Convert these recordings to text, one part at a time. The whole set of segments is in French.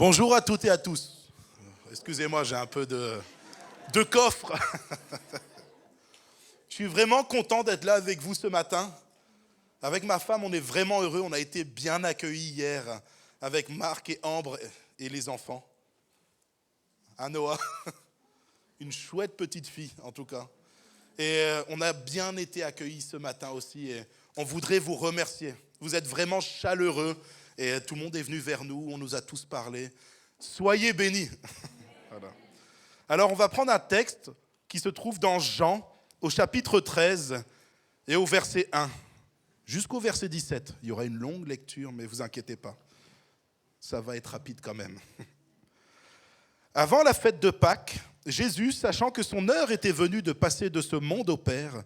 Bonjour à toutes et à tous. Excusez-moi, j'ai un peu de coffre. Je suis vraiment content d'être là avec vous ce matin. Avec ma femme, on est vraiment heureux. On a été bien accueillis hier avec Marc et Ambre et les enfants. Hein, Noah? Une chouette petite fille, en tout cas. Et on a bien été accueillis ce matin aussi. Et on voudrait vous remercier. Vous êtes vraiment chaleureux. Et tout le monde est venu vers nous. On nous a tous parlé. Soyez bénis. Voilà. Alors, on va prendre un texte qui se trouve dans Jean, au chapitre 13 et au verset 1, jusqu'au verset 17. Il y aura une longue lecture, mais ne vous inquiétez pas. Ça va être rapide quand même. Avant la fête de Pâques, Jésus, sachant que son heure était venue de passer de ce monde au Père,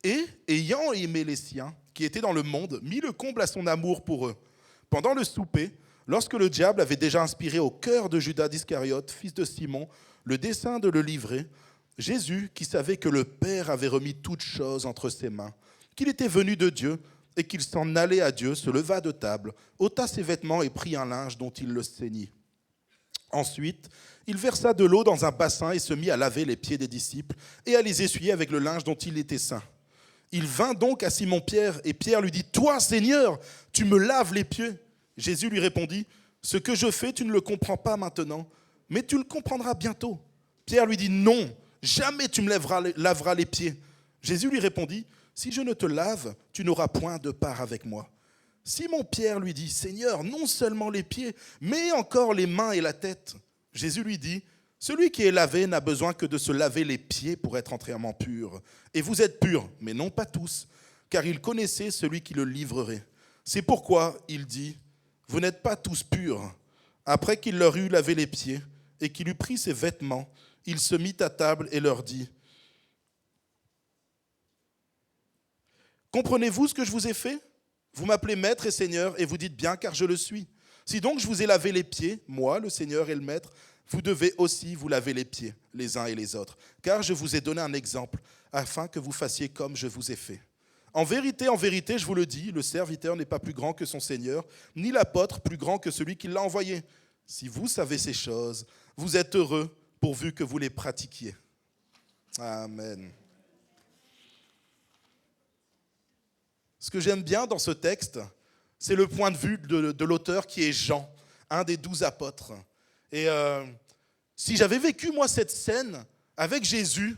et, ayant aimé les siens, qui étaient dans le monde, mit le comble à son amour pour eux. Pendant le souper, lorsque le diable avait déjà inspiré au cœur de Judas d'Iscariote, fils de Simon, le dessein de le livrer, Jésus, qui savait que le Père avait remis toutes choses entre ses mains, qu'il était venu de Dieu et qu'il s'en allait à Dieu, se leva de table, ôta ses vêtements et prit un linge dont il le ceignit. Ensuite, il versa de l'eau dans un bassin et se mit à laver les pieds des disciples et à les essuyer avec le linge dont il était ceint. Il vint donc à Simon-Pierre et Pierre lui dit « Toi, Seigneur, tu me laves les pieds ?» Jésus lui répondit « Ce que je fais, tu ne le comprends pas maintenant, mais tu le comprendras bientôt. » Pierre lui dit « Non, jamais tu me laveras les pieds. » Jésus lui répondit « Si je ne te lave, tu n'auras point de part avec moi. » Simon-Pierre lui dit « Seigneur, non seulement les pieds, mais encore les mains et la tête. » Jésus lui dit « Celui qui est lavé n'a besoin que de se laver les pieds pour être entièrement pur. Et vous êtes purs, mais non pas tous, car il connaissait celui qui le livrerait. C'est pourquoi il dit « Vous n'êtes pas tous purs. » Après qu'il leur eut lavé les pieds et qu'il eut pris ses vêtements, il se mit à table et leur dit « Comprenez-vous ce que je vous ai fait ? Vous m'appelez maître et seigneur et vous dites bien car je le suis. Si donc je vous ai lavé les pieds, moi, le Seigneur et le maître, vous devez aussi vous laver les pieds, les uns et les autres, car je vous ai donné un exemple, afin que vous fassiez comme je vous ai fait. En vérité, je vous le dis, le serviteur n'est pas plus grand que son Seigneur, ni l'apôtre plus grand que celui qui l'a envoyé. Si vous savez ces choses, vous êtes heureux pourvu que vous les pratiquiez. » Amen. Ce que j'aime bien dans ce texte, c'est le point de vue de l'auteur qui est Jean, un des 12 apôtres. Et si j'avais vécu, moi, cette scène avec Jésus,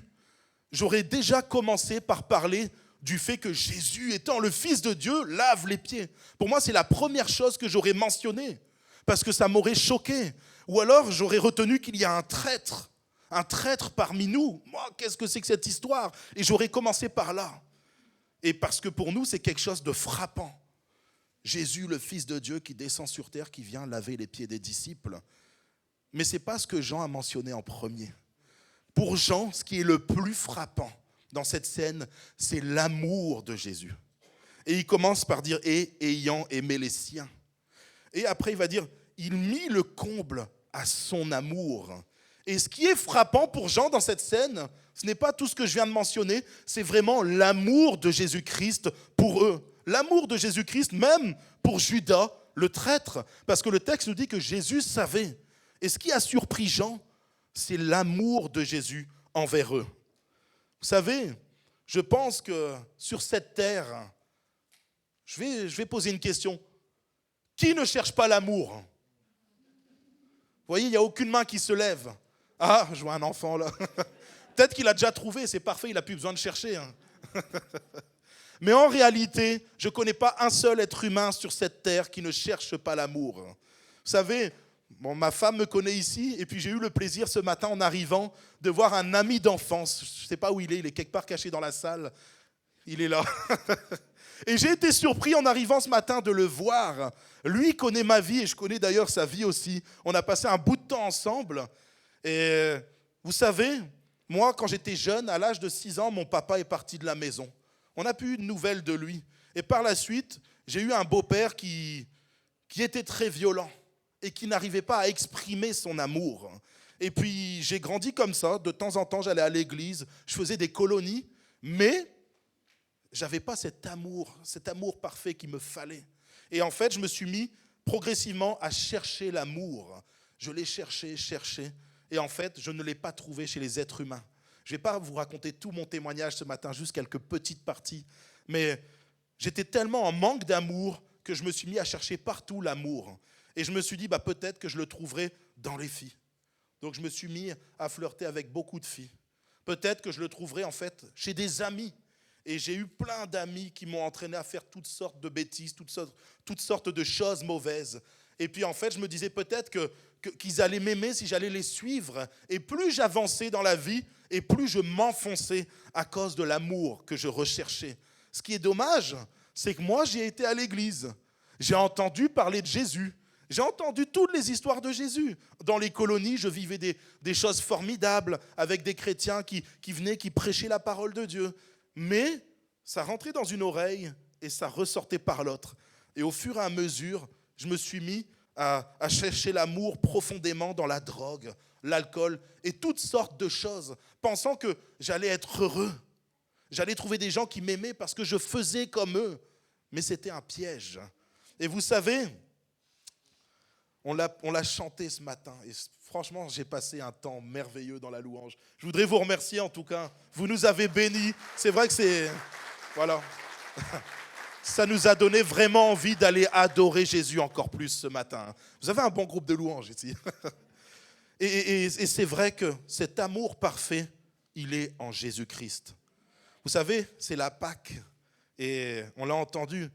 j'aurais déjà commencé par parler du fait que Jésus, étant le Fils de Dieu, lave les pieds. Pour moi, c'est la première chose que j'aurais mentionnée, parce que ça m'aurait choqué. Ou alors, j'aurais retenu qu'il y a un traître parmi nous. Moi, qu'est-ce que c'est que cette histoire ? Et j'aurais commencé par là. Et parce que pour nous, c'est quelque chose de frappant. Jésus, le Fils de Dieu, qui descend sur terre, qui vient laver les pieds des disciples. Mais ce n'est pas ce que Jean a mentionné en premier. Pour Jean, ce qui est le plus frappant dans cette scène, c'est l'amour de Jésus. Et il commence par dire « et ayant aimé les siens ». Et après, il va dire « il mit le comble à son amour ». Et ce qui est frappant pour Jean dans cette scène, ce n'est pas tout ce que je viens de mentionner, c'est vraiment l'amour de Jésus-Christ pour eux. L'amour de Jésus-Christ, même pour Judas, le traître, parce que le texte nous dit que Jésus savait. Et ce qui a surpris Jean, c'est l'amour de Jésus envers eux. Vous savez, je pense que sur cette terre, je vais poser une question. Qui ne cherche pas l'amour ? Vous voyez, il n'y a aucune main qui se lève. Ah, je vois un enfant là. Peut-être qu'il a déjà trouvé, c'est parfait, il n'a plus besoin de chercher. Mais en réalité, je ne connais pas un seul être humain sur cette terre qui ne cherche pas l'amour. Vous savez, ma femme me connaît ici, et puis j'ai eu le plaisir ce matin en arrivant de voir un ami d'enfance. Je ne sais pas où il est quelque part caché dans la salle. Il est là. Et j'ai été surpris en arrivant ce matin de le voir. Lui connaît ma vie, et je connais d'ailleurs sa vie aussi. On a passé un bout de temps ensemble. Et vous savez, moi, quand j'étais jeune, à l'âge de 6 ans, mon papa est parti de la maison. On n'a plus eu de nouvelles de lui. Et par la suite, j'ai eu un beau-père qui était très violent et qui n'arrivait pas à exprimer son amour. Et puis, j'ai grandi comme ça. De temps en temps, j'allais à l'église, je faisais des colonies, mais je n'avais pas cet amour parfait qu'il me fallait. Et en fait, je me suis mis progressivement à chercher l'amour. Je l'ai cherché, cherché, et en fait, je ne l'ai pas trouvé chez les êtres humains. Je ne vais pas vous raconter tout mon témoignage ce matin, juste quelques petites parties, mais j'étais tellement en manque d'amour que je me suis mis à chercher partout l'amour. Et je me suis dit, peut-être que je le trouverai dans les filles. Donc je me suis mis à flirter avec beaucoup de filles. Peut-être que je le trouverai en fait chez des amis. Et j'ai eu plein d'amis qui m'ont entraîné à faire toutes sortes de bêtises, toutes sortes de choses mauvaises. Et puis en fait, je me disais peut-être qu'ils allaient m'aimer si j'allais les suivre. Et plus j'avançais dans la vie, et plus je m'enfonçais à cause de l'amour que je recherchais. Ce qui est dommage, c'est que moi, j'ai été à l'église. J'ai entendu parler de Jésus. J'ai entendu toutes les histoires de Jésus. Dans les colonies, je vivais des choses formidables avec des chrétiens qui venaient, qui prêchaient la parole de Dieu. Mais ça rentrait dans une oreille et ça ressortait par l'autre. Et au fur et à mesure, je me suis mis à chercher l'amour profondément dans la drogue, l'alcool et toutes sortes de choses, pensant que j'allais être heureux. J'allais trouver des gens qui m'aimaient parce que je faisais comme eux. Mais c'était un piège. Et vous savez, on l'a chanté ce matin. Et franchement, j'ai passé un temps merveilleux dans la louange. Je voudrais vous remercier en tout cas. Vous nous avez bénis. C'est vrai que c'est... Voilà. Ça nous a donné vraiment envie d'aller adorer Jésus encore plus ce matin. Vous avez un bon groupe de louanges ici. Et c'est vrai que cet amour parfait, il est en Jésus-Christ. Vous savez, c'est la Pâque. Et on l'a entendu.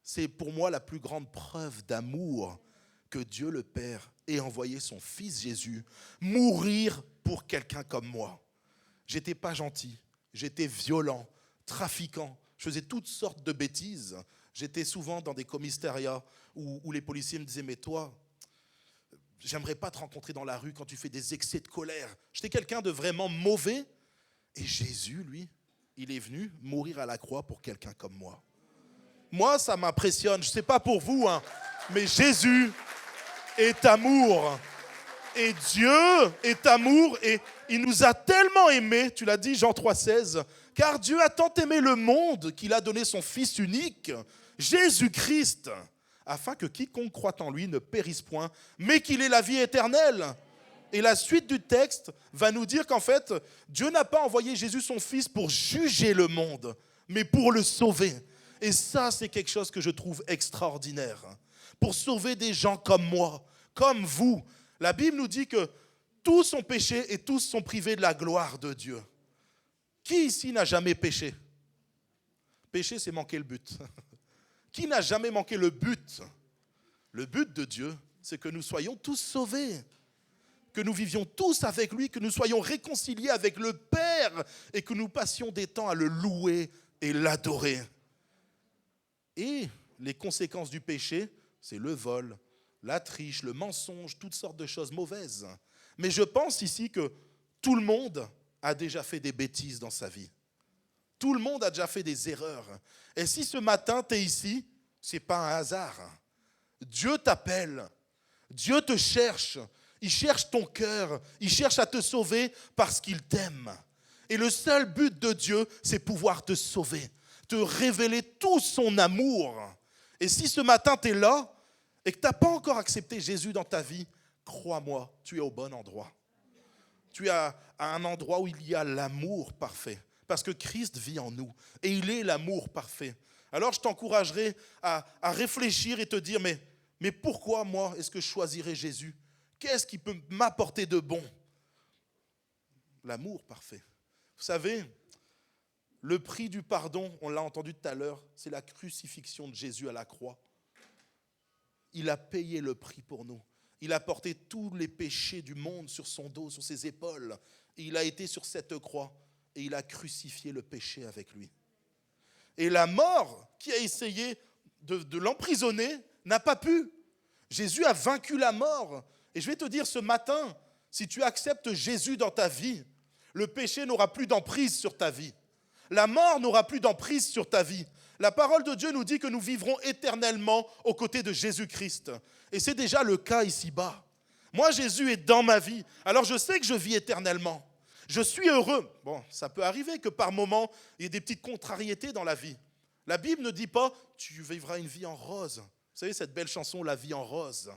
C'est pour moi la plus grande preuve d'amour que Dieu le Père ait envoyé son Fils Jésus mourir pour quelqu'un comme moi. J'étais pas gentil, j'étais violent, trafiquant, je faisais toutes sortes de bêtises. J'étais souvent dans des commissariats où les policiers me disaient « Mais toi, j'aimerais pas te rencontrer dans la rue quand tu fais des excès de colère. » J'étais quelqu'un de vraiment mauvais. Et Jésus, lui, il est venu mourir à la croix pour quelqu'un comme moi. Moi, ça m'impressionne. Je ne sais pas pour vous, mais Jésus est amour. Et Dieu est amour. Et il nous a tellement aimés, tu l'as dit, Jean 3,16, car Dieu a tant aimé le monde qu'il a donné son Fils unique, Jésus-Christ, afin que quiconque croit en lui ne périsse point, mais qu'il ait la vie éternelle. Et la suite du texte va nous dire qu'en fait, Dieu n'a pas envoyé Jésus son Fils pour juger le monde, mais pour le sauver. Et ça, c'est quelque chose que je trouve extraordinaire. Pour sauver des gens comme moi, comme vous. La Bible nous dit que tous ont péché et tous sont privés de la gloire de Dieu. Qui ici n'a jamais péché? Pécher, c'est manquer le but. Qui n'a jamais manqué le but? Le but de Dieu, c'est que nous soyons tous sauvés. Que nous vivions tous avec lui, que nous soyons réconciliés avec le Père et que nous passions des temps à le louer et l'adorer. Et les conséquences du péché, c'est le vol, la triche, le mensonge, toutes sortes de choses mauvaises. Mais je pense ici que tout le monde a déjà fait des bêtises dans sa vie. Tout le monde a déjà fait des erreurs. Et si ce matin tu es ici, ce n'est pas un hasard. Dieu t'appelle, Dieu te cherche. Il cherche ton cœur, il cherche à te sauver parce qu'il t'aime. Et le seul but de Dieu, c'est pouvoir te sauver, te révéler tout son amour. Et si ce matin tu es là et que tu n'as pas encore accepté Jésus dans ta vie, crois-moi, tu es au bon endroit. Tu es à un endroit où il y a l'amour parfait. Parce que Christ vit en nous et il est l'amour parfait. Alors je t'encouragerai à réfléchir et te dire, mais pourquoi moi est-ce que je choisirais Jésus ? Qu'est-ce qui peut m'apporter de bon? L'amour parfait. Vous savez, le prix du pardon, on l'a entendu tout à l'heure, c'est la crucifixion de Jésus à la croix. Il a payé le prix pour nous. Il a porté tous les péchés du monde sur son dos, sur ses épaules. Et il a été sur cette croix et il a crucifié le péché avec lui. Et la mort qui a essayé de l'emprisonner n'a pas pu. Jésus a vaincu la mort. Et je vais te dire ce matin, si tu acceptes Jésus dans ta vie, le péché n'aura plus d'emprise sur ta vie. La mort n'aura plus d'emprise sur ta vie. La parole de Dieu nous dit que nous vivrons éternellement aux côtés de Jésus-Christ. Et c'est déjà le cas ici-bas. Moi, Jésus est dans ma vie. Alors je sais que je vis éternellement. Je suis heureux. Bon, ça peut arriver que par moments, il y ait des petites contrariétés dans la vie. La Bible ne dit pas « tu vivras une vie en rose ». Vous savez cette belle chanson « La vie en rose ».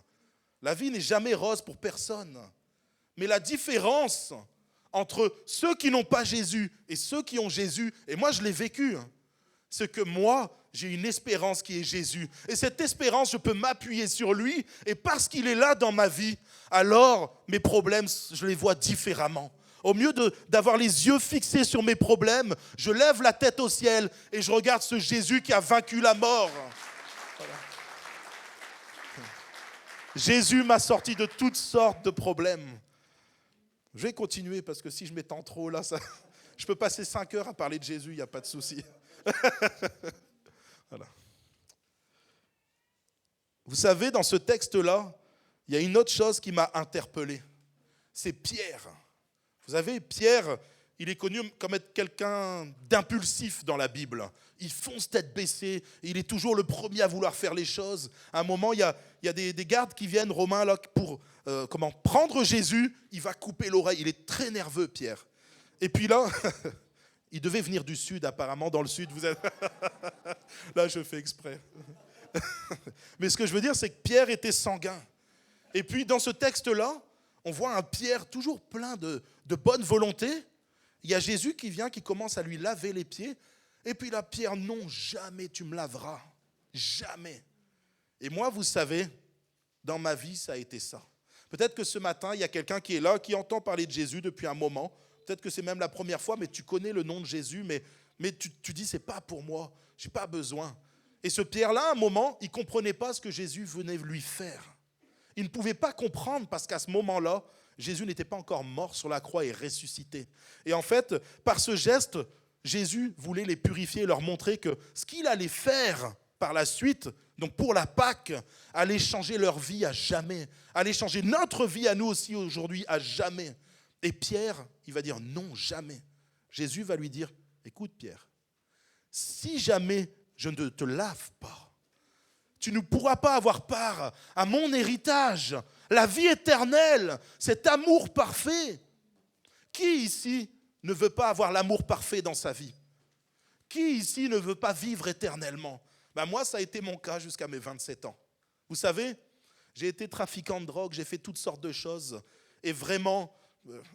La vie n'est jamais rose pour personne. Mais la différence entre ceux qui n'ont pas Jésus et ceux qui ont Jésus, et moi je l'ai vécu, c'est que moi, j'ai une espérance qui est Jésus. Et cette espérance, je peux m'appuyer sur lui. Et parce qu'il est là dans ma vie, alors mes problèmes, je les vois différemment. Au mieux d'avoir les yeux fixés sur mes problèmes, je lève la tête au ciel et je regarde ce Jésus qui a vaincu la mort. Voilà. Jésus m'a sorti de toutes sortes de problèmes. Je vais continuer parce que si je m'étends trop là, je peux passer 5 heures à parler de Jésus, il n'y a pas de souci. Voilà. Vous savez, dans ce texte-là, il y a une autre chose qui m'a interpellé. C'est Pierre. Vous savez, Pierre, il est connu comme être quelqu'un d'impulsif dans la Bible. Il fonce tête baissée, il est toujours le premier à vouloir faire les choses. À un moment, il y a des gardes qui viennent, romains, là, pour prendre Jésus. Il va couper l'oreille. Il est très nerveux, Pierre. Et puis là, il devait venir du sud, apparemment, dans le sud. Vous êtes... Là, je fais exprès. Mais ce que je veux dire, c'est que Pierre était sanguin. Et puis, dans ce texte-là, on voit un Pierre toujours plein de bonne volonté. Il y a Jésus qui vient, qui commence à lui laver les pieds. Et puis là, Pierre, non, jamais tu me laveras. Jamais. Et moi, vous savez, dans ma vie, ça a été ça. Peut-être que ce matin, il y a quelqu'un qui est là, qui entend parler de Jésus depuis un moment. Peut-être que c'est même la première fois, mais tu connais le nom de Jésus, mais tu dis, c'est pas pour moi, je n'ai pas besoin. Et ce Pierre-là, à un moment, il ne comprenait pas ce que Jésus venait lui faire. Il ne pouvait pas comprendre parce qu'à ce moment-là, Jésus n'était pas encore mort sur la croix et ressuscité. Et en fait, par ce geste, Jésus voulait les purifier et leur montrer que ce qu'il allait faire par la suite, donc pour la Pâque, allait changer leur vie à jamais, allait changer notre vie à nous aussi aujourd'hui à jamais. Et Pierre, il va dire non, jamais. Jésus va lui dire, écoute Pierre, si jamais je ne te lave pas, tu ne pourras pas avoir part à mon héritage, la vie éternelle, cet amour parfait. Qui ici ne veut pas avoir l'amour parfait dans sa vie? Qui ici ne veut pas vivre éternellement? Moi, ça a été mon cas jusqu'à mes 27 ans. Vous savez, j'ai été trafiquant de drogue, j'ai fait toutes sortes de choses. Et vraiment,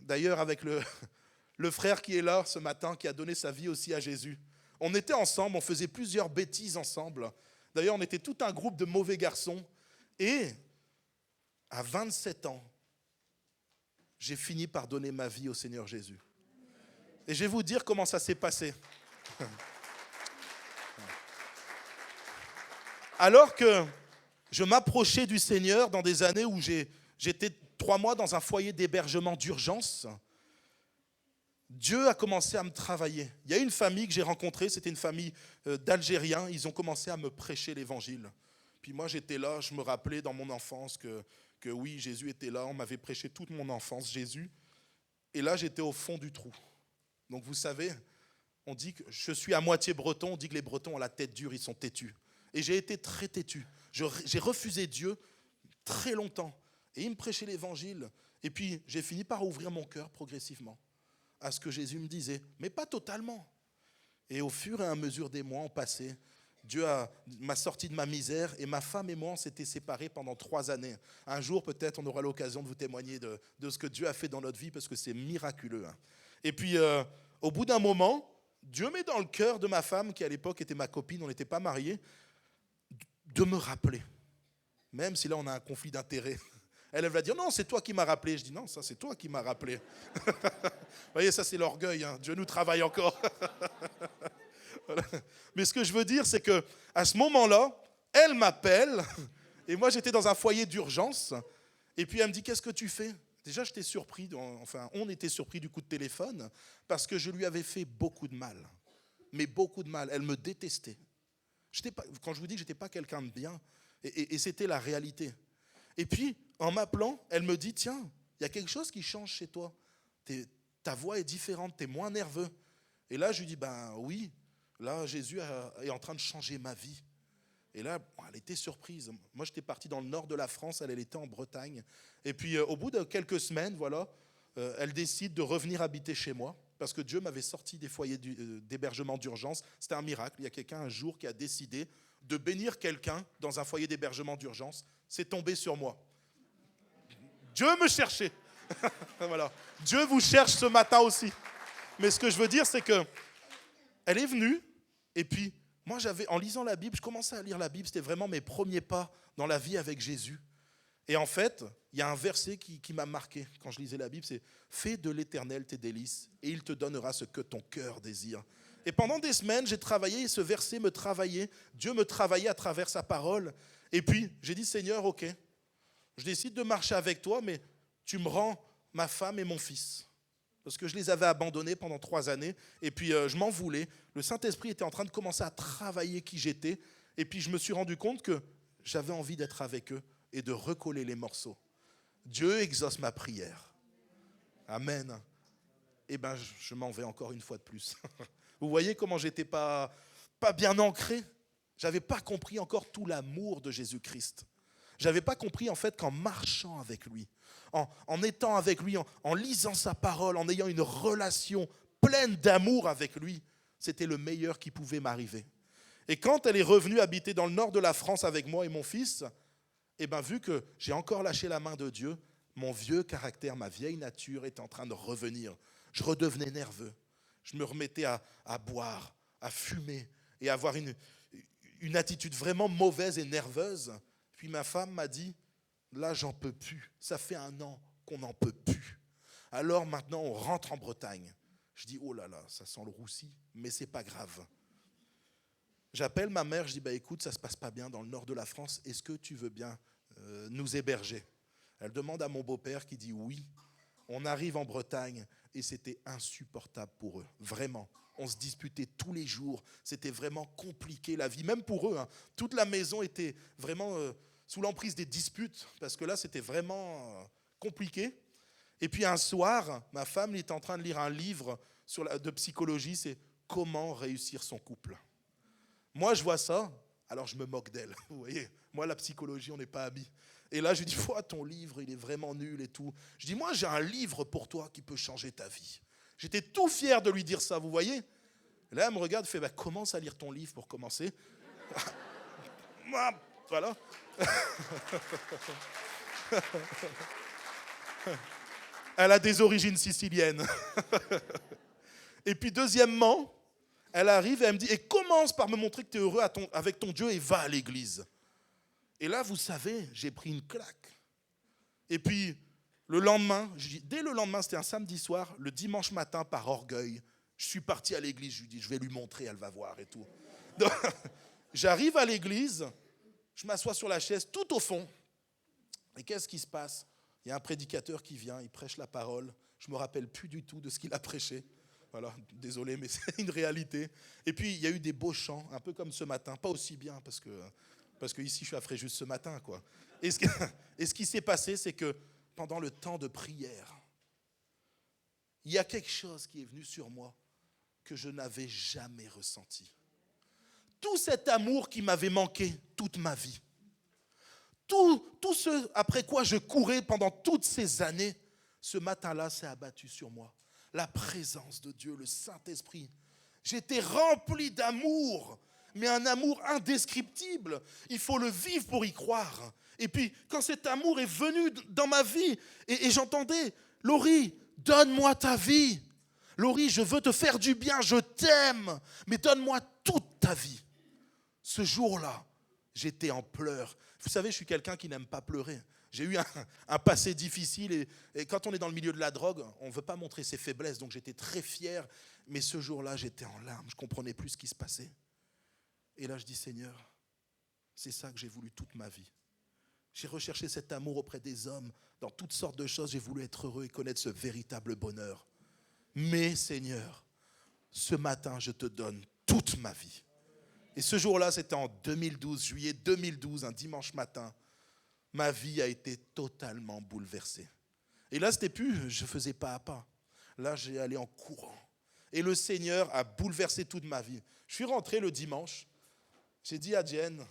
d'ailleurs avec le frère qui est là ce matin, qui a donné sa vie aussi à Jésus, on était ensemble, on faisait plusieurs bêtises ensemble. D'ailleurs, on était tout un groupe de mauvais garçons. Et à 27 ans, j'ai fini par donner ma vie au Seigneur Jésus. Et je vais vous dire comment ça s'est passé. Alors que je m'approchais du Seigneur dans des années où j'étais 3 mois dans un foyer d'hébergement d'urgence, Dieu a commencé à me travailler. Il y a une famille que j'ai rencontrée, c'était une famille d'Algériens, ils ont commencé à me prêcher l'évangile. Puis moi j'étais là, je me rappelais dans mon enfance que oui, Jésus était là, on m'avait prêché toute mon enfance, Jésus. Et là j'étais au fond du trou. Donc vous savez, on dit que je suis à moitié breton, on dit que les Bretons ont la tête dure, ils sont têtus. Et j'ai été très têtu. J'ai refusé Dieu très longtemps. Et il me prêchait l'évangile. Et puis j'ai fini par ouvrir mon cœur progressivement à ce que Jésus me disait, mais pas totalement. Et au fur et à mesure des mois ont passé, Dieu m'a sorti de ma misère et ma femme et moi, on s'était séparés pendant 3 années. Un jour, peut-être, on aura l'occasion de vous témoigner de ce que Dieu a fait dans notre vie parce que c'est miraculeux. Et puis, au bout d'un moment, Dieu met dans le cœur de ma femme, qui à l'époque était ma copine, on n'était pas mariés, de me rappeler. Même si là, on a un conflit d'intérêts. Elle va dire, non, c'est toi qui m'as rappelé. Je dis, non, ça, c'est toi qui m'as rappelé. Vous voyez, ça, c'est l'orgueil. Dieu nous travaille encore. Voilà. Mais ce que je veux dire, c'est qu'à ce moment-là, elle m'appelle. Et moi, j'étais dans un foyer d'urgence. Et puis, elle me dit, qu'est-ce que tu fais? Déjà, j'étais surpris. Enfin, on était surpris du coup de téléphone. Parce que je lui avais fait beaucoup de mal. Mais beaucoup de mal. Elle me détestait. Quand je vous dis que je n'étais pas quelqu'un de bien, et c'était la réalité. Et puis, en m'appelant, elle me dit, tiens, il y a quelque chose qui change chez toi. Ta voix est différente, tu es moins nerveux. Et là, je lui dis, ben oui, là, Jésus est en train de changer ma vie. Et là, elle était surprise. Moi, j'étais parti dans le nord de la France, elle était en Bretagne. Et puis, au bout de quelques semaines, voilà, elle décide de revenir habiter chez moi. Parce que Dieu m'avait sorti des foyers d'hébergement d'urgence. C'était un miracle. Il y a quelqu'un un jour qui a décidé de bénir quelqu'un dans un foyer d'hébergement d'urgence. C'est tombé sur moi. Dieu me cherchait. Voilà. Dieu vous cherche ce matin aussi. Mais ce que je veux dire, c'est que elle est venue, et puis moi, en lisant la Bible, je commençais à lire la Bible, c'était vraiment mes premiers pas dans la vie avec Jésus. Et en fait, il y a un verset qui m'a marqué quand je lisais la Bible, c'est « Fais de l'Éternel tes délices, et il te donnera ce que ton cœur désire. » Et pendant des semaines, j'ai travaillé, et ce verset me travaillait, Dieu me travaillait à travers sa parole. Et puis, j'ai dit « Seigneur, ok, je décide de marcher avec toi, mais tu me rends ma femme et mon fils. » Parce que je les avais abandonnés pendant 3 années, et puis je m'en voulais. Le Saint-Esprit était en train de commencer à travailler qui j'étais, et puis je me suis rendu compte que j'avais envie d'être avec eux et de recoller les morceaux. Dieu exauce ma prière. Amen. Eh bien, je m'en vais encore une fois de plus. Vous voyez comment j'étais pas bien ancré. J'avais pas compris encore tout l'amour de Jésus-Christ. J'avais pas compris en fait qu'en marchant avec lui, en étant avec lui, en lisant sa parole, en ayant une relation pleine d'amour avec lui, c'était le meilleur qui pouvait m'arriver. Et quand elle est revenue habiter dans le nord de la France avec moi et mon fils, eh bien, vu que j'ai encore lâché la main de Dieu, mon vieux caractère, ma vieille nature était en train de revenir. Je redevenais nerveux. Je me remettais à boire, à fumer et à avoir une attitude vraiment mauvaise et nerveuse. Puis ma femme m'a dit, là, j'en peux plus. Ça fait 1 an qu'on n'en peut plus. Alors maintenant, on rentre en Bretagne. Je dis, oh là là, ça sent le roussi, mais c'est pas grave. J'appelle ma mère, je dis, écoute, ça se passe pas bien dans le nord de la France. Est-ce que tu veux bien nous héberger? Elle demande à mon beau-père qui dit oui. On arrive en Bretagne et c'était insupportable pour eux, vraiment. On se disputait tous les jours, c'était vraiment compliqué la vie, même pour eux. Toute la maison était vraiment sous l'emprise des disputes, parce que là c'était vraiment compliqué. Et puis un soir, ma femme est en train de lire un livre de psychologie, c'est « Comment réussir son couple ». Moi je vois ça, alors je me moque d'elle, vous voyez. Moi la psychologie, on n'est pas amis. Et là, je lui dis, ton livre, il est vraiment nul et tout. Je dis, moi, j'ai un livre pour toi qui peut changer ta vie. J'étais tout fier de lui dire ça, vous voyez. Et là, elle me regarde, fait, commence à lire ton livre pour commencer. Voilà. Elle a des origines siciliennes. Et puis, deuxièmement, elle arrive et elle me dit, et commence par me montrer que tu es heureux avec ton Dieu et va à l'église. Et là, vous savez, j'ai pris une claque. Et puis, le lendemain, dès le lendemain, c'était un samedi soir, le dimanche matin, par orgueil, je suis parti à l'église, je lui dis, je vais lui montrer, elle va voir et tout. Donc, j'arrive à l'église, je m'assois sur la chaise, tout au fond. Et qu'est-ce qui se passe? Il y a un prédicateur qui vient, il prêche la parole. Je ne me rappelle plus du tout de ce qu'il a prêché. Voilà, désolé, mais c'est une réalité. Et puis, il y a eu des beaux chants, un peu comme ce matin, pas aussi bien, parce que ici, je suis à Fréjus ce matin, quoi. Et ce qui s'est passé, c'est que pendant le temps de prière, il y a quelque chose qui est venu sur moi que je n'avais jamais ressenti. Tout cet amour qui m'avait manqué toute ma vie, tout ce après quoi je courais pendant toutes ces années, ce matin-là s'est abattu sur moi. La présence de Dieu, le Saint-Esprit. J'étais rempli d'amour, mais un amour indescriptible. Il faut le vivre pour y croire. Et puis, quand cet amour est venu dans ma vie, et j'entendais, Laurie, donne-moi ta vie. Laurie, je veux te faire du bien, je t'aime, mais donne-moi toute ta vie. Ce jour-là, j'étais en pleurs. Vous savez, je suis quelqu'un qui n'aime pas pleurer. J'ai eu un passé difficile et quand on est dans le milieu de la drogue, on ne veut pas montrer ses faiblesses, donc j'étais très fier. Mais ce jour-là, j'étais en larmes, je ne comprenais plus ce qui se passait. Et là, je dis, Seigneur, c'est ça que j'ai voulu toute ma vie. J'ai recherché cet amour auprès des hommes, dans toutes sortes de choses. J'ai voulu être heureux et connaître ce véritable bonheur. Mais Seigneur, ce matin, je te donne toute ma vie. Et ce jour-là, c'était en 2012, juillet 2012, un dimanche matin. Ma vie a été totalement bouleversée. Et là, c'était plus, je faisais pas à pas. Là, j'ai allé en courant. Et le Seigneur a bouleversé toute ma vie. Je suis rentré le dimanche. J'ai dit à Jen,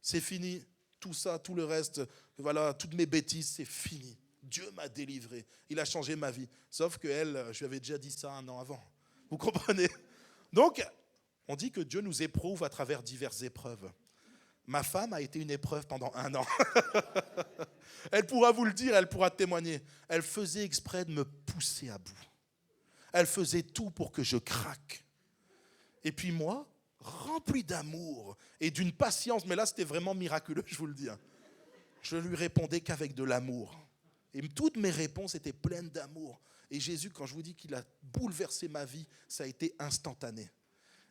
c'est fini. Tout ça, tout le reste, voilà, toutes mes bêtises, c'est fini. Dieu m'a délivré. Il a changé ma vie. Sauf qu'elle, je lui avais déjà dit ça 1 an avant. Vous comprenez? Donc, on dit que Dieu nous éprouve à travers diverses épreuves. Ma femme a été une épreuve pendant 1 an. Elle pourra vous le dire, elle pourra témoigner. Elle faisait exprès de me pousser à bout. Elle faisait tout pour que je craque. Et puis moi, rempli d'amour et d'une patience, mais là c'était vraiment miraculeux, je vous le dis. Je lui répondais qu'avec de l'amour. Et toutes mes réponses étaient pleines d'amour. Et Jésus, quand je vous dis qu'il a bouleversé ma vie, ça a été instantané.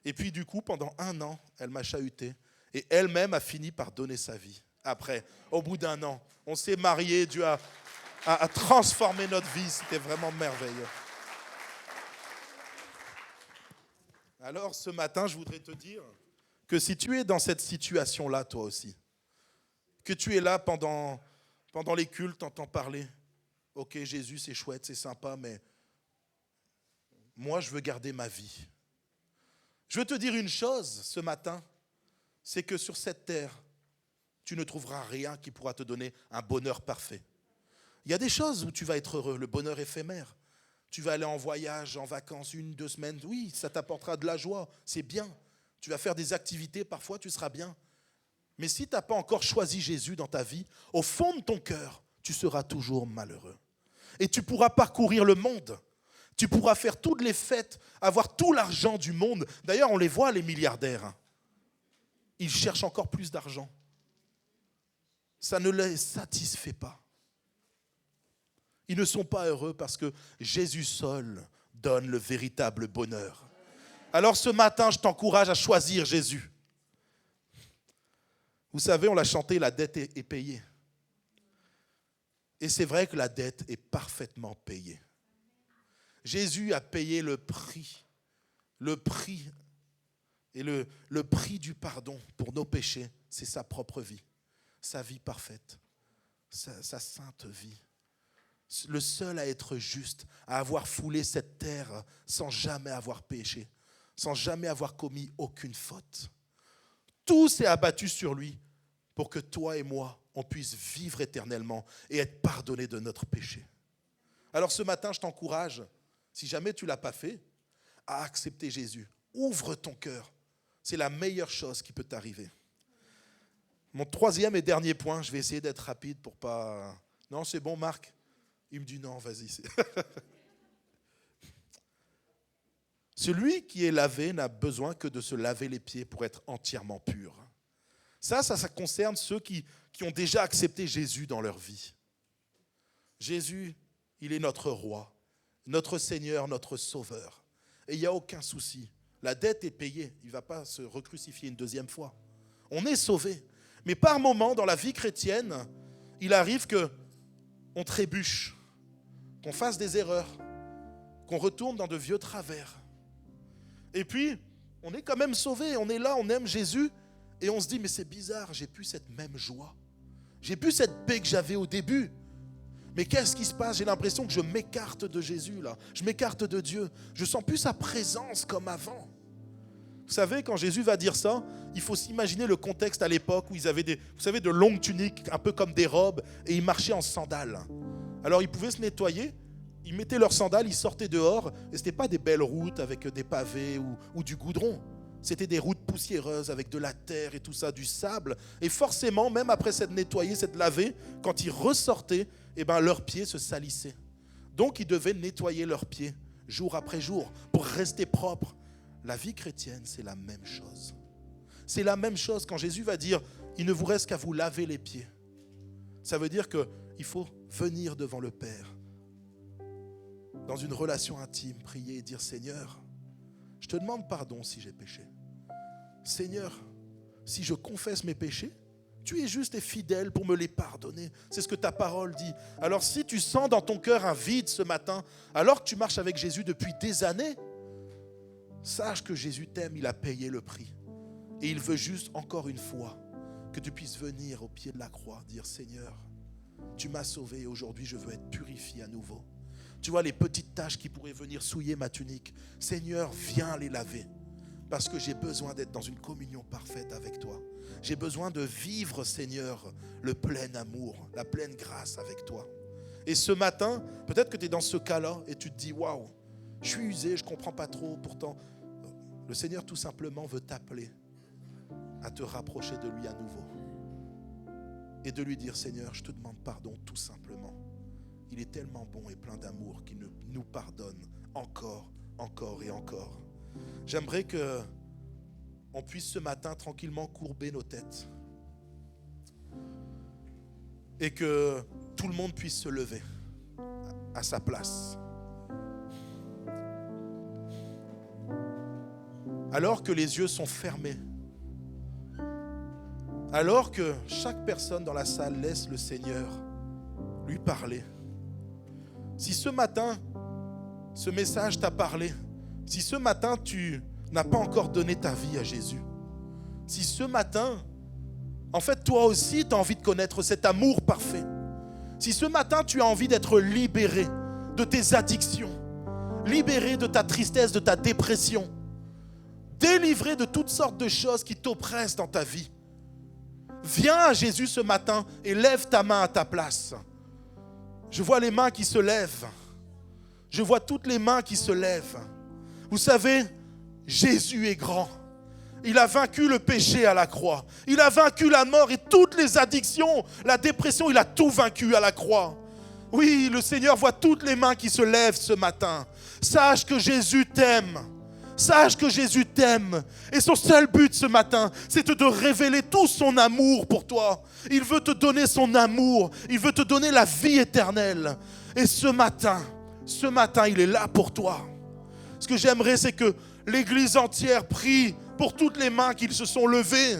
Et puis du coup, pendant 1 an, elle m'a chahuté. Et elle-même a fini par donner sa vie. Après, au bout d'1 an, on s'est mariés, Dieu a transformé notre vie. C'était vraiment merveilleux. Alors ce matin, je voudrais te dire que si tu es dans cette situation-là, toi aussi, que tu es là pendant les cultes, t'entends parler, ok, Jésus, c'est chouette, c'est sympa, mais moi, je veux garder ma vie. Je veux te dire une chose ce matin, c'est que sur cette terre, tu ne trouveras rien qui pourra te donner un bonheur parfait. Il y a des choses où tu vas être heureux, le bonheur éphémère. Tu vas aller en voyage, en vacances, 1, 2 semaines, oui, ça t'apportera de la joie, c'est bien. Tu vas faire des activités, parfois tu seras bien. Mais si tu n'as pas encore choisi Jésus dans ta vie, au fond de ton cœur, tu seras toujours malheureux. Et tu pourras parcourir le monde. Tu pourras faire toutes les fêtes, avoir tout l'argent du monde. D'ailleurs, on les voit, les milliardaires. Ils cherchent encore plus d'argent. Ça ne les satisfait pas. Ils ne sont pas heureux parce que Jésus seul donne le véritable bonheur. Alors ce matin, je t'encourage à choisir Jésus. Vous savez, on l'a chanté, la dette est payée. Et c'est vrai que la dette est parfaitement payée. Jésus a payé le prix et le prix du pardon pour nos péchés, c'est sa propre vie, sa vie parfaite, sa sainte vie. Le seul à être juste, à avoir foulé cette terre sans jamais avoir péché, sans jamais avoir commis aucune faute. Tout s'est abattu sur lui pour que toi et moi, on puisse vivre éternellement et être pardonnés de notre péché. Alors ce matin, je t'encourage, si jamais tu ne l'as pas fait, à accepter Jésus. Ouvre ton cœur. C'est la meilleure chose qui peut t'arriver. Mon 3e et dernier point, je vais essayer d'être rapide pour pas... Non, c'est bon, Marc ? Il me dit non, vas-y. Celui qui est lavé n'a besoin que de se laver les pieds pour être entièrement pur. Ça concerne ceux qui ont déjà accepté Jésus dans leur vie. Jésus, il est notre roi, notre Seigneur, notre Sauveur. Et il n'y a aucun souci. La dette est payée. Il ne va pas se recrucifier une 2e fois. On est sauvé. Mais par moments, dans la vie chrétienne, il arrive qu'on trébuche, qu'on fasse des erreurs, qu'on retourne dans de vieux travers. Et puis, on est quand même sauvé, on est là, on aime Jésus, et on se dit, mais c'est bizarre, j'ai plus cette même joie. J'ai plus cette paix que j'avais au début. Mais qu'est-ce qui se passe ? J'ai l'impression que je m'écarte de Jésus, là. Je m'écarte de Dieu. Je sens plus sa présence comme avant. Vous savez, quand Jésus va dire ça, il faut s'imaginer le contexte à l'époque où ils avaient de longues tuniques, un peu comme des robes, et ils marchaient en sandales. Alors ils pouvaient se nettoyer, ils mettaient leurs sandales, ils sortaient dehors, et ce n'était pas des belles routes avec des pavés ou du goudron. C'était des routes poussiéreuses avec de la terre et tout ça, du sable. Et forcément, même après s'être nettoyés, s'être lavés, quand ils ressortaient, leurs pieds se salissaient. Donc ils devaient nettoyer leurs pieds jour après jour pour rester propres. La vie chrétienne, c'est la même chose. C'est la même chose quand Jésus va dire « Il ne vous reste qu'à vous laver les pieds ». Ça veut dire qu'il faut venir devant le Père, dans une relation intime, prier et dire « Seigneur, je te demande pardon si j'ai péché. Seigneur, si je confesse mes péchés, tu es juste et fidèle pour me les pardonner. » C'est ce que ta parole dit. Alors si tu sens dans ton cœur un vide ce matin, alors que tu marches avec Jésus depuis des années, sache que Jésus t'aime, il a payé le prix. Et il veut juste encore une fois que tu puisses venir au pied de la croix, dire « Seigneur, tu m'as sauvé et aujourd'hui je veux être purifié à nouveau. » Tu vois les petites taches qui pourraient venir souiller ma tunique. Seigneur, viens les laver. Parce que j'ai besoin d'être dans une communion parfaite avec toi. J'ai besoin de vivre, Seigneur, le plein amour, la pleine grâce avec toi. Et ce matin, peut-être que tu es dans ce cas-là et tu te dis « Waouh, je suis usé, je ne comprends pas trop. » Pourtant, le Seigneur tout simplement veut t'appeler à te rapprocher de lui à nouveau et de lui dire, Seigneur, je te demande pardon tout simplement. Il est tellement bon et plein d'amour qu'il nous pardonne encore, encore et encore. J'aimerais que on puisse ce matin tranquillement courber nos têtes et que tout le monde puisse se lever à sa place. Alors que les yeux sont fermés, alors que chaque personne dans la salle laisse le Seigneur lui parler. Si ce matin, ce message t'a parlé, si ce matin tu n'as pas encore donné ta vie à Jésus, si ce matin, en fait toi aussi tu as envie de connaître cet amour parfait, si ce matin tu as envie d'être libéré de tes addictions, libéré de ta tristesse, de ta dépression, délivré de toutes sortes de choses qui t'oppressent dans ta vie, viens à Jésus ce matin et lève ta main à ta place. Je vois les mains qui se lèvent. Je vois toutes les mains qui se lèvent. Vous savez, Jésus est grand. Il a vaincu le péché à la croix. Il a vaincu la mort et toutes les addictions, la dépression, il a tout vaincu à la croix. Oui, le Seigneur voit toutes les mains qui se lèvent ce matin. Sache que Jésus t'aime. Sache que Jésus t'aime. Et son seul but ce matin, c'est de te révéler tout son amour pour toi. Il veut te donner son amour. Il veut te donner la vie éternelle. Et ce matin, il est là pour toi. Ce que j'aimerais, c'est que l'Église entière prie pour toutes les mains qui se sont levées.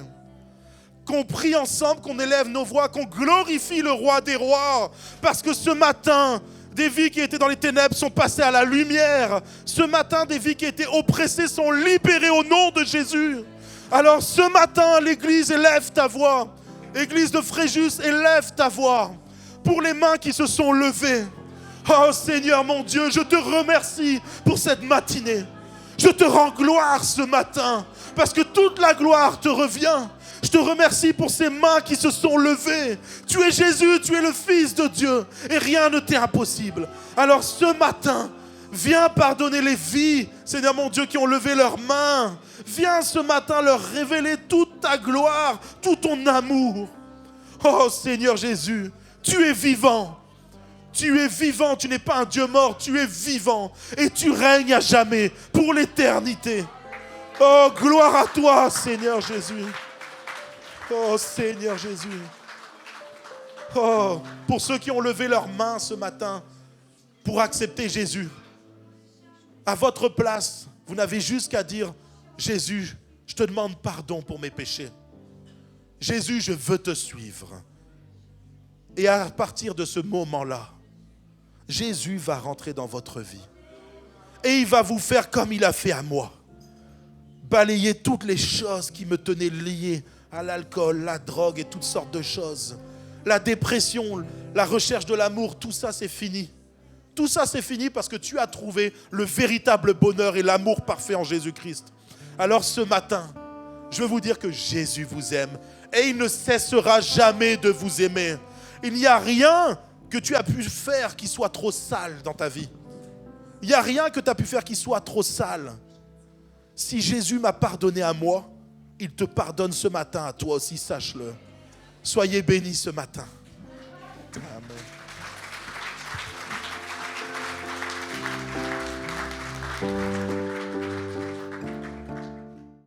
Qu'on prie ensemble, qu'on élève nos voix, qu'on glorifie le roi des rois. Parce que ce matin, des vies qui étaient dans les ténèbres sont passées à la lumière. Ce matin, des vies qui étaient oppressées sont libérées au nom de Jésus. Alors ce matin, l'Église, élève ta voix. Église de Fréjus, élève ta voix. Pour les mains qui se sont levées. Oh Seigneur mon Dieu, je te remercie pour cette matinée. Je te rends gloire ce matin, parce que toute la gloire te revient. Je te remercie pour ces mains qui se sont levées. Tu es Jésus, tu es le Fils de Dieu, et rien ne t'est impossible. Alors ce matin, viens pardonner les vies, Seigneur mon Dieu, qui ont levé leurs mains. Viens ce matin leur révéler toute ta gloire, tout ton amour. Oh Seigneur Jésus, tu es vivant. Tu es vivant, tu n'es pas un Dieu mort, tu es vivant et tu règnes à jamais pour l'éternité. Oh, gloire à toi, Seigneur Jésus. Oh, Seigneur Jésus. Oh, pour ceux qui ont levé leurs mains ce matin pour accepter Jésus, à votre place, vous n'avez juste qu'à dire, Jésus, je te demande pardon pour mes péchés. Jésus, je veux te suivre. Et à partir de ce moment-là, Jésus va rentrer dans votre vie. Et il va vous faire comme il a fait à moi. Balayer toutes les choses qui me tenaient lié à l'alcool, la drogue et toutes sortes de choses. La dépression, la recherche de l'amour, tout ça c'est fini. Tout ça c'est fini parce que tu as trouvé le véritable bonheur et l'amour parfait en Jésus-Christ. Alors ce matin, je veux vous dire que Jésus vous aime et il ne cessera jamais de vous aimer. Il n'y a rien que tu as pu faire qui soit trop sale dans ta vie. Il n'y a rien que tu as pu faire qui soit trop sale. Si Jésus m'a pardonné à moi, il te pardonne ce matin à toi aussi, sache-le. Soyez bénis ce matin. Amen.